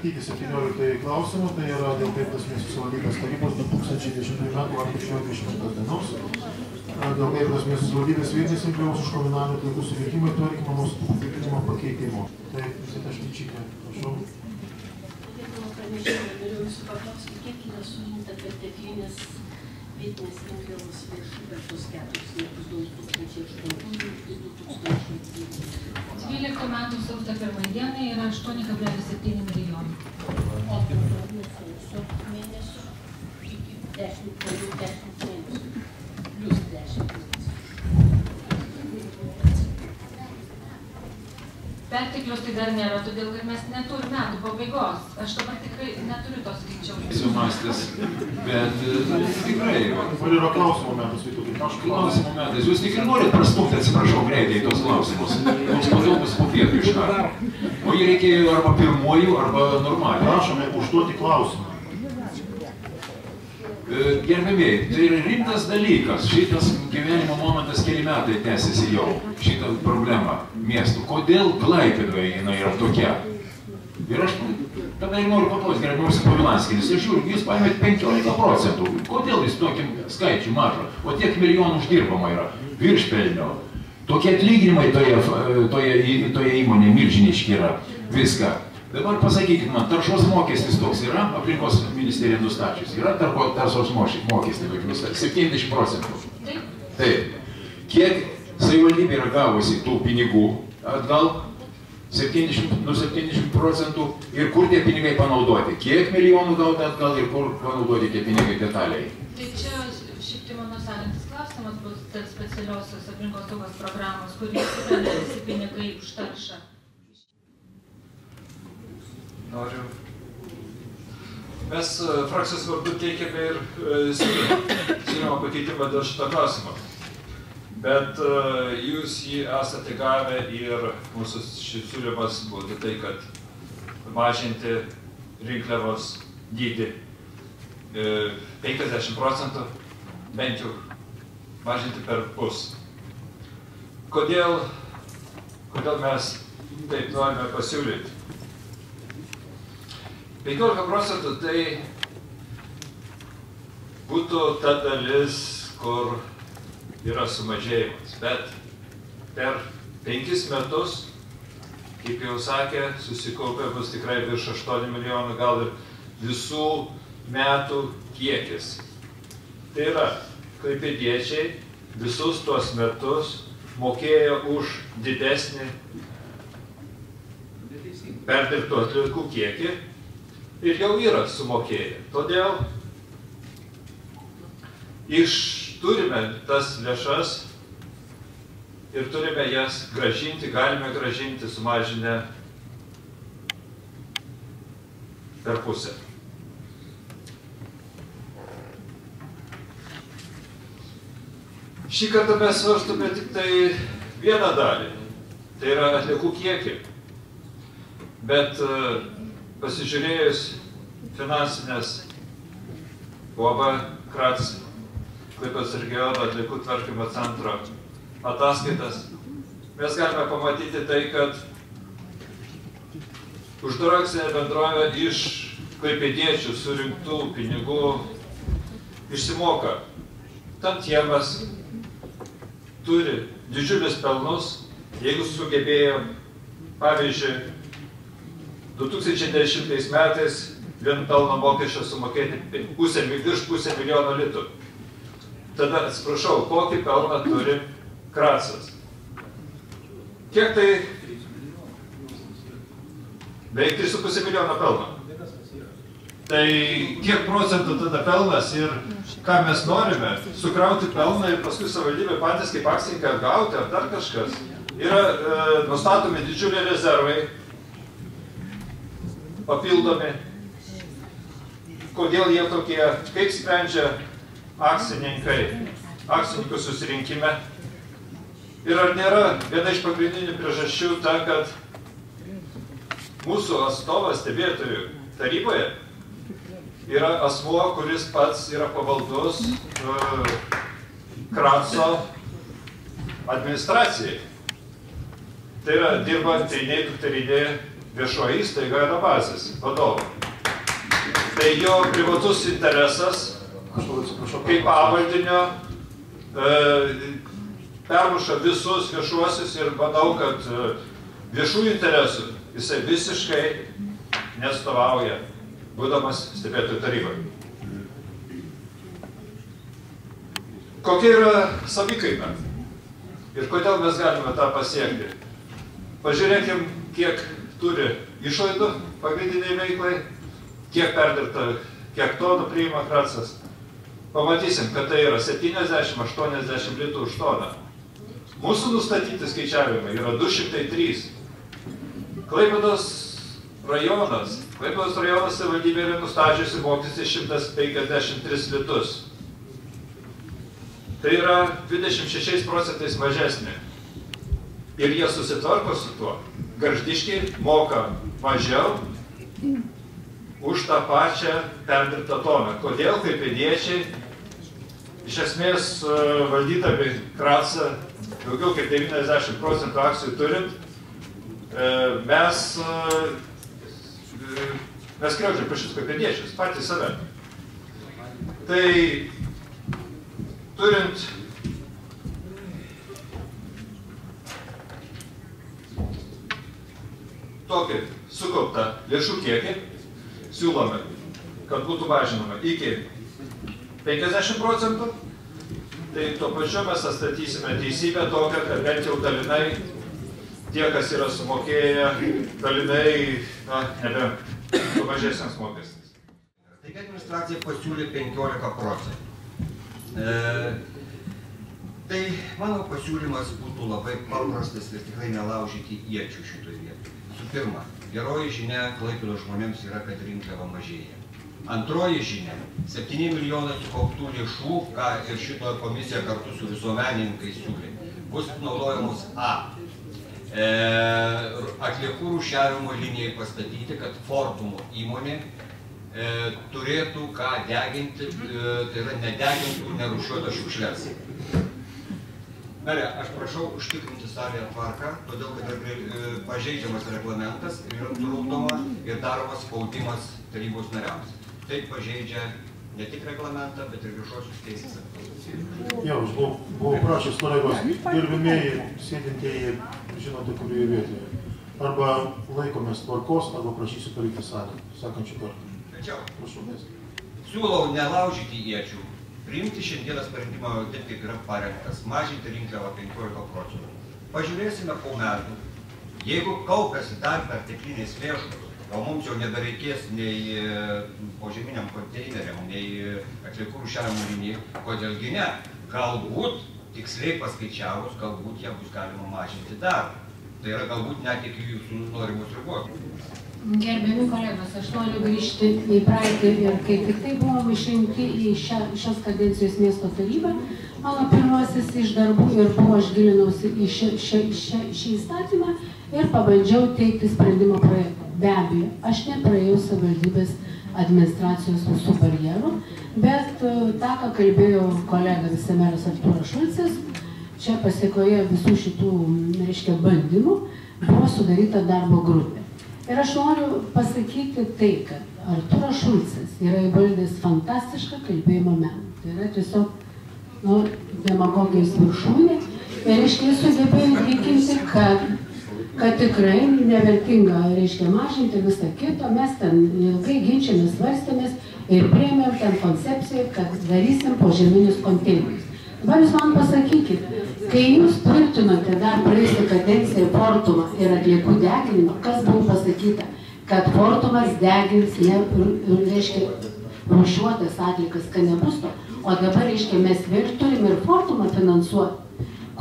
svarstyti 17 klausimų, tai yra dėl Klaipėdos miesto savivaldybės tarybos 2010 m. lapkričio 20 dienos. Dėl Klaipėdos miesto savivaldybės vietinės rinkliavos už komunalinių atliekų surinkimą ir tvarkymą nuostatų tvirtinimo pakeitimo. Tai Visita Šličytė, prašau. Norėjau jūsų paklausti, kiek yra surinkta perteklinės vietinės rinkliavos lėšų per tos 4 metus 2008 ir 2012. 12 metų sausio 1 dienai yra 8,7 milijonų. O sausio mėnesio iki 10 mėnesių plus 10 mėnesių. Perteklius tai dar nėra, todėl kad mes neturime metų pabaigos. Aš dabar tikrai neturiu to skaičiaus. Sumastęs, bet tikrai. Kur yra klausimo metas, Vytautai? Klausimo metas. Jūs tik ir norit prastumti, atsiprašau, greitai tos klausimus. Mums toliau bus po pietų iš karto. O jį reikėjo arba pirmuoju, arba normaliai. Prašome užduoti klausimą. Gerbėmiai, tai yra rimtas dalykas. Šitas gyvenimo momentas keli metai tęsiasi jau. Šitą problemą miestų. Kodėl Klaipėdoje jinai yra tokia? Ir aš tada ir noriu paklausti, gerbiamas Povilanskinis, aš žiūriu, jūs paėmėt 15%. Kodėl jūs tokiam skaičių mažo? O tiek milijonų uždirbama yra. Viršpelnio. Tokie atlyginimai toje įmonėje milžiniški yra. Viską. Dabar pasakykit man, taršos mokestis toks yra, aplinkos ministerija nustačius, yra taršos mokestis, 70%. Taip. Kiek savivaldybė yra gavusi tų pinigų atgal, 70% ir kur tie pinigai panaudoti? Kiek milijonų gauti atgal ir kur panaudoti tie pinigai detaliai? Tai čia šiek tiek mano sakantis klausimas bus dėl specialiosios aplinkos saugos programos, kur įsipenda visi pinigai už taršą. Noriu. Mes frakcijos vardu teikėme ir siūlymą pakeitimą dėl šito klausimo. Bet jūs jį esate gavę ir mūsų šis siūlymas būtų tai, kad mažinti rinkliavos dydį 50%, bent jau mažinti per pus. Kodėl mes taip norime pasiūlyti? 15% tai būtų ta dalis, kur yra sumažėjimas, bet per 5 metus, kaip jau sakė, susikaupė bus tikrai virš 8 milijonų, gal ir visų metų kiekis. Tai yra, klaipėdiečiai visus tuos metus mokėjo už didesnį perdirbtų atliekų kiekį ir jau yra sumokėję. Todėl turime tas lėšas ir turime jas grąžinti, galime grąžinti sumažinę per pusę. Šį kartą mes svarstome tik tai vieną dalį, tai yra atliekų kiekį. Bet pasižiūrėjus finansinės UAB Krats Klaipėdos regiono atliekų tvarkymo centro ataskaitas, mes galime pamatyti tai, kad uždara akcinė bendrovė iš klaipėdiečių surinktų pinigų išsimoka. Tantiemas turi didžiulius pelnus, jeigu sugebėjo, pavyzdžiui, 2010 metais vien pelno mokesčio sumokėti virš pusę milijono litų. Tada, atsiprašau, kokį pelną turi Kratsas? Kiek tai? Beveik 3,5 milijono pelno. Tai kiek procentų tada pelnas ir ką mes norime? Sukrauti pelną ir paskui savivaldybė patys kaip akcininkai atgauti ar dar kažkas. Yra nustatomi didžiuliai rezervai, papildomi. Kodėl jie tokie, kaip sprendžia akcininkų susirinkime. Ir ar nėra viena iš pagrindinių priežasčių ta, kad mūsų atstovas stebėtojų taryboje yra asmuo, kuris pats yra pavaldus Kratso administracijai. Tai yra dirba trinėje viešoji įstaiga yra bazės vadovo. Tai jo privatus interesas, kaip pavaldinio, permuša visus viešuosius ir manau, kad viešųjų interesų jisai visiškai neatstovauja, būdamas stebėtojų taryboje. Kokia yra savikaina ir kodėl mes galime tą pasiekti? Pažiūrėkim, kiek turi išlaidų pagrindiniai veiklai, kiek perdirbta, kiek tonų priima Kracas. Pamatysim, kad tai yra 70-80 litrų už toną. Mūsų nustatyti skaičiavimai yra 203. Klaipėdos rajonas savivaldybė yra nustačiusi mokestį 153 litus. Tai yra 26% mažesnė. Ir jie susitvarko su tuo. Gargždiškiai moka mažiau už tą pačią perdirbtą toną. Kodėl klaipėdiečiai, iš esmės valdydami Kracą, daugiau kaip 90% akcijų turint, mes skriaudžiam pačius klaipėdiečius, patys save. Tai turint tokį sukauptą lėšų kiekį, siūlome, kad būtų mažinama iki 50%, tai tuo pačiu mes atstatysime teisybę tokią, kad bent jau dalinai tie, kas yra sumokėję, dalinai, sumažesnis mokestis. Taigi administracija pasiūlė 15%. Tai mano pasiūlymas būtų labai paprastas ir tikrai nelaužyti iečių šitoj vietoj. Visų pirma, geroji žinia Klaipėdos žmonėms yra, kad rinkliava mažėja. Antroji žinia, 7 milijonai sukauptų lėšų, ką ir šito komisija kartu su visuomenininkais siūlė, bus naudojamos atliekų rūšiavimo linijai pastatyti, kad Fortumo įmonė turėtų ką deginti, tai yra nedegintų nerūšiuotas šiukšles. Mere, aš prašau užtikrinti salėje tvarką, todėl kad pažeidžiamas reglamentas ir yra trukdoma ir daromas spaudimas tarybos nariams. Tai pažeidžia ne tik reglamentą, bet ir viešuosius teisės aktus. Jau, aš buvau prašęs kolegos, gerbimieji, sėdintieji, žinote, kurioje vietoje. Arba laikomės tvarkos, arba prašysiu palikti salę, sakančių kartų. Prašau, mes. Siūlau nelaužyti iečių, priimti šiandieną sprendimą taip, kaip yra parengtas, mažinti rinkliavą 15%. Pažiūrėsime po metų, jeigu kaupiasi dar perteklinės lėšos, o mums jau nebereikės nei požeminiam konteineriam, nei atliekų rūšiavimo linijai, kodėlgi ne? Galbūt, tiksliai paskaičiavus, galbūt ją bus galima mažinti dar. Tai yra galbūt net iki jūsų norimus ribos. Gerbiami kolegos, aš noriu grįžti į praeitį ir kai tik tai buvom išrinkti į šios kadencijos miesto tarybą, mano pirmasis iš darbų ir buvo aš gilinausi į šį įstatymą ir pabandžiau teikti sprendimo projektą. Be abejo, aš nepraėjau savivaldybės administracijos visų barjerų, bet tą, ką kalbėjo kolega vicemeras Artūras Šulcas, čia pasiekoje visų šitų, reiškia, bandymų, buvo sudaryta darbo grupė. Ir aš noriu pasakyti tai, kad Artūras Šulcas yra įvaldęs fantastišką kalbėjimo meną. Tai yra tiesiog, demagogijos viršūnė. Ir reiškia, jis sugebėjo įtikinti, kad tikrai nevertinga, reiškia, mažinti visą kitą. Mes ten ilgai ginčiamės, svarstėmės ir priėmėm ten koncepciją, kad darysim požeminius konteinerius. Dabar jūs man pasakykit, kai jūs tvirtinote dar praėjusią kadenciją Fortumą ir atliekų deginimą, kas buvo pasakyta, kad Fortumas degins, reiškia, rūšiuotas atliekas, kad nebus to, o dabar, reiškia, mes vėl turim ir Fortumą finansuoti.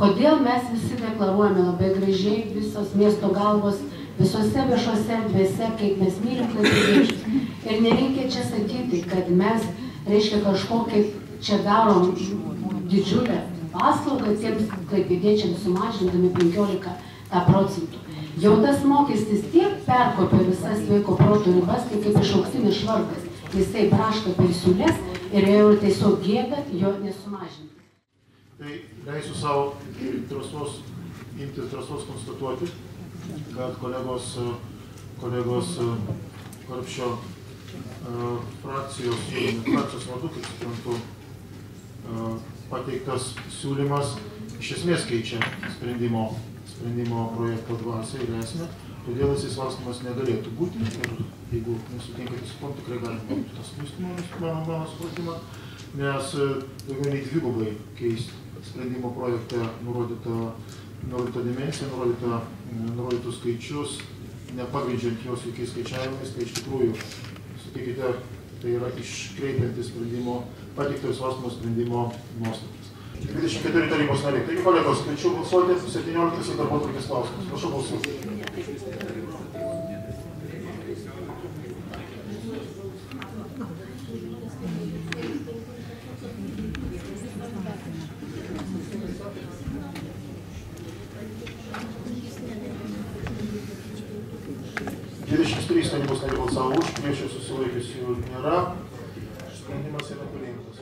Kodėl mes visi deklaruojame labai gražiai, visos miesto galvos, visose viešose erdvėse, kaip mes mylim klaipėdiečius. Ir nereikia čia sakyti, kad mes, reiškia, kažkokį čia darom didžiulę paslaugą tiems klaipėdiečiams sumažindami 15%. Jau tas mokestis tiek perkopė visas sveiko proto ribas, kaip išaukštinis švarkas. Jisai braška per siūlės ir jau tiesiog gėda jo nesumažinti. Tai leisiu savo imtis drąsos konstatuoti, kad kolegos kolegos Karpščio frakcijos vardu, kaip suprantu, pateiktas siūlymas iš esmės keičia sprendimo projekto dvasią ir esmę, todėl jis svarstymas negalėtų būti ir jeigu nesutinkate su tom, tikrai galima būti tas skirstymas, mano supratimą, nes daugiau nei dvigubai keisti sprendimo projekte nurodyta dimensija, nurodytus skaičius, nepagrindžiant jos jokiais skaičiavimais, tai iš tikrųjų, sutikite, tai yra iškreipiantis pateikto svarstymo sprendimo nuostatas. 24 tarybos nariai. Taigi, kolegos, kviečiu balsuoti 17 darbotvarkės klausimus. Prašau balsuoti. Tarybos nariai balsavo už, prieš susilaikiusių nėra. Sprendimas yra priimtas.